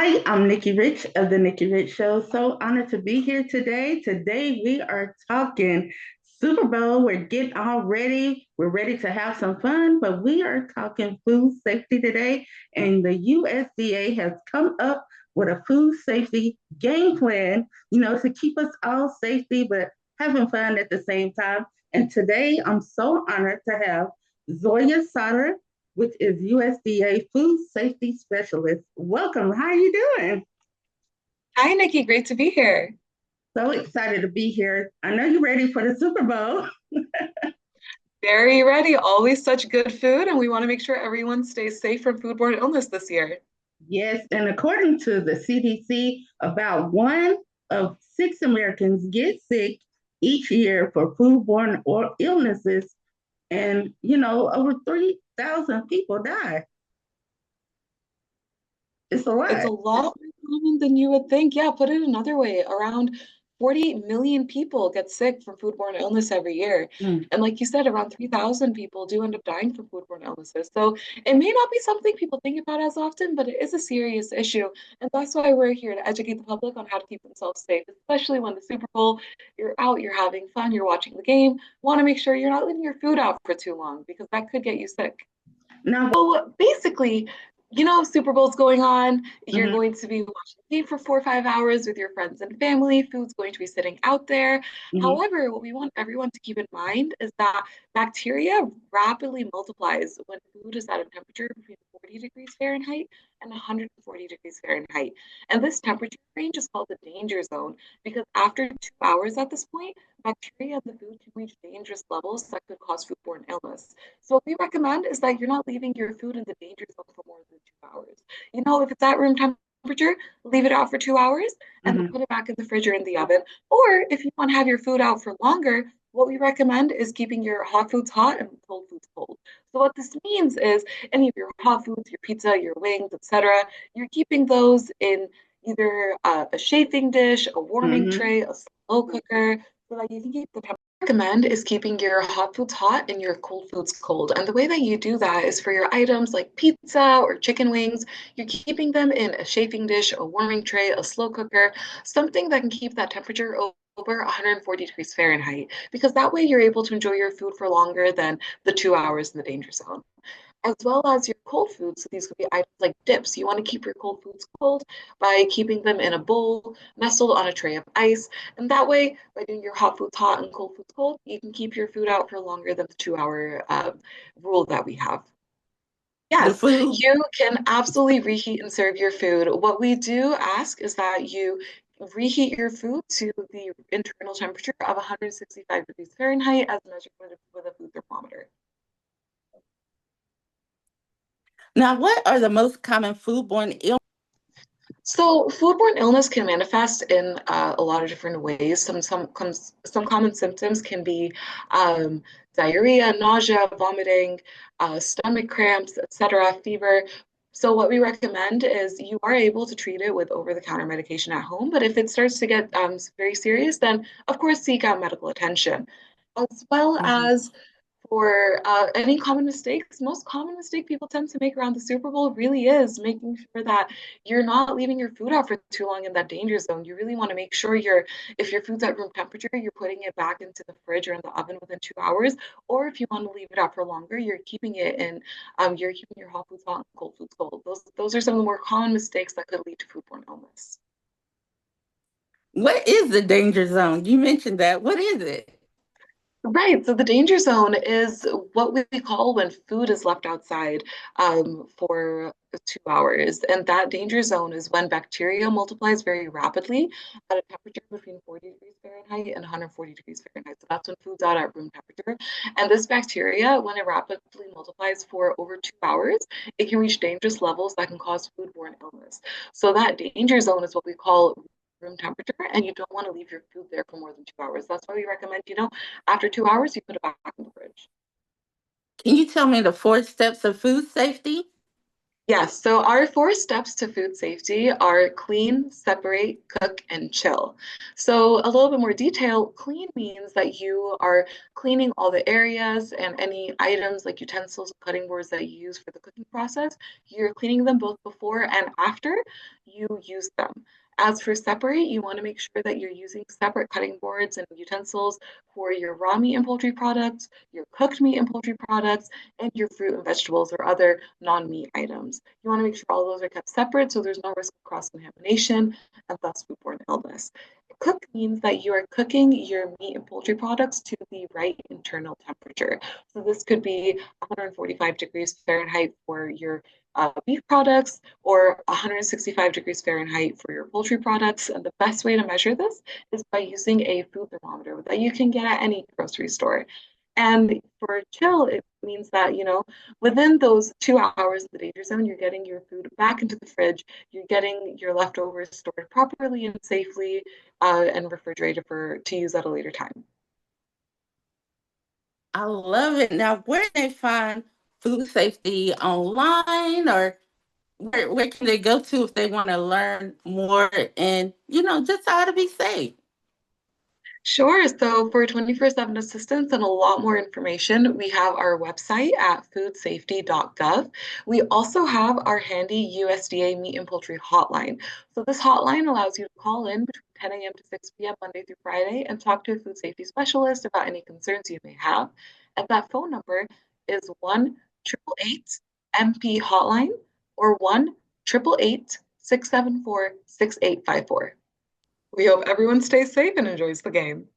Hi, I'm Nikki Rich of the Nikki Rich Show. So honored to be here today. Today we are talking Super Bowl. We're getting all ready. We're ready to have some fun, but we are talking food safety today. And the USDA has come up with a food safety game plan, to keep us all safety, but having fun at the same time. And today I'm so honored to have Zoya Sauter, which is USDA Food Safety Specialist. Welcome. How are you doing? Hi, Nikki. Great to be here. So excited to be here. I know you're ready for the Super Bowl. Very ready. Always such good food, and we want to make sure everyone stays safe from foodborne illness this year. Yes, and according to the CDC, about one of six Americans get sick each year for foodborne or illnesses, and over 3,000 people die. It's a It's a lot. lot more common than you would think. Yeah, put it another way. Around 40 million people get sick from foodborne illness every year. Mm. And like you said, around 3,000 people do end up dying from foodborne illnesses. So it may not be something people think about as often, but it is a serious issue. And that's why we're here to educate the public on how to keep themselves safe, especially when the Super Bowl, you're out, you're having fun, you're watching the game. Want to make sure you're not leaving your food out for too long because that could get you sick. Now, So basically, Super Bowl's going on. You're mhm, going to be watching the game for 4 or 5 hours with your friends and family. Food's going to be sitting out there. mhm. However, what we want everyone to keep in mind is that bacteria rapidly multiplies when food is at a temperature between 40 degrees Fahrenheit and 140 degrees Fahrenheit. And this temperature range is called the danger zone because after 2 hours at this point, bacteria in the food can reach dangerous levels that could cause foodborne illness. So what we recommend is that you're not leaving your food in the danger zone for more than 2 hours. If it's at room temperature, leave it out for 2 hours and then Mhm. put it back in the fridge or in the oven. Or if you want to have your food out for longer, what we recommend is keeping your hot foods hot and cold foods cold. So what this means is any of your hot foods, your pizza, your wings, etc., you're keeping those in either a chafing dish, a warming Mhm. tray, a slow cooker, so that you can keep the temperature recommend is keeping your hot foods hot and your cold foods cold. And the way that you do that is for your items like pizza or chicken wings, you're keeping them in a chafing dish, a warming tray, a slow cooker, something that can keep that temperature over 140 degrees Fahrenheit, because that way you're able to enjoy your food for longer than the 2 hours in the danger zone as well as your cold foods. So these could be items like dips. You want to keep your cold foods cold by keeping them in a bowl, nestled on a tray of ice. And that way, by doing your hot foods hot and cold foods cold, you can keep your food out for longer than the 2 hour rule that we have. The Yes, food. you can absolutely reheat and serve your food. What we do ask is that you reheat your food to the internal temperature of 165 degrees Fahrenheit as measured with a food thermometer. Now, what are the most common foodborne illnesses? So, foodborne illness can manifest in a lot of different ways. Some common symptoms can be um, diarrhea, nausea, vomiting, stomach cramps, etc., fever. So, what we recommend is you are able to treat it with over-the-counter medication at home, but if it starts to get very serious, then of course seek out medical attention, as well Mhm. as for any common mistakes. Most common mistake people tend to make around the Super Bowl really is making sure that you're not leaving your food out for too long in that danger zone. You really want to make sure if your food's at room temperature, you're putting it back into the fridge or in the oven within 2 hours. Or if you want to leave it out for longer, you're keeping your hot foods hot and cold foods cold. Those are some of the more common mistakes that could lead to foodborne illness. What is the danger zone? You mentioned that. What is it? Right. So the danger zone is what we call when food is left outside for 2 hours. And that danger zone is when bacteria multiplies very rapidly at a temperature between 40 degrees Fahrenheit and 140 degrees Fahrenheit. So that's when food's out at room temperature. And this bacteria, when it rapidly multiplies for over 2 hours, it can reach dangerous levels that can cause foodborne illness. So that danger zone is what we call room temperature, and you don't want to leave your food there for more than 2 hours. That's why we recommend, after 2 hours, you put it back in the fridge. Can you tell me the four steps of food safety? Yes, so our four steps to food safety are clean, separate, cook, and chill. So, a little bit more detail, clean means that you are cleaning all the areas and any items like utensils, cutting boards that you use for the cooking process. You're cleaning them both before and after you use them. As for separate, you want to make sure that you're using separate cutting boards and utensils for your raw meat and poultry products, your cooked meat and poultry products, and your fruit and vegetables or other non-meat items. You want to make sure all those are kept separate so there's no risk of cross-contamination and thus foodborne illness. Cook means that you are cooking your meat and poultry products to the right internal temperature. So this could be 145 degrees Fahrenheit for your beef products or 165 degrees Fahrenheit for your poultry products. And the best way to measure this is by using a food thermometer that you can get at any grocery store. And for chill, it means that, within those 2 hours of the danger zone, you're getting your food back into the fridge, you're getting your leftovers stored properly and safely and refrigerated to use at a later time. I love it. Now, where do they find food safety online, or where can they go to if they want to learn more and, just how to be safe? Sure. So for 24/7 assistance and a lot more information, we have our website at foodsafety.gov. We also have our handy USDA meat and poultry hotline. So this hotline allows you to call in between 10 a.m. to 6 p.m. Monday through Friday and talk to a food safety specialist about any concerns you may have. And that phone number is 1-888-MP hotline or 1-888-674-6854. We hope everyone stays safe and enjoys the game.